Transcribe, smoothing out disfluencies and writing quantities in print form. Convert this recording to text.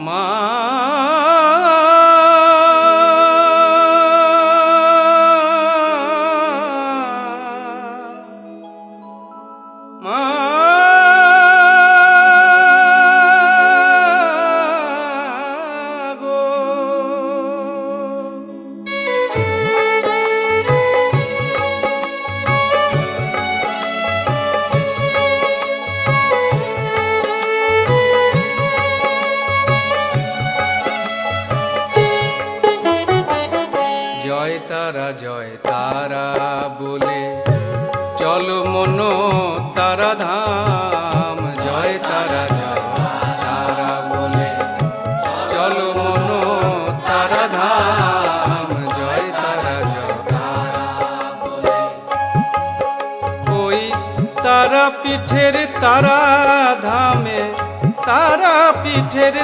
মা জয় তারা বলে চলো মনো তারা ধাম। জয় তারা বলে চলো মনো তারা ধাম। জয় তারা বলে ওই তারা পীঠের তারা ধামে, তারা পীঠের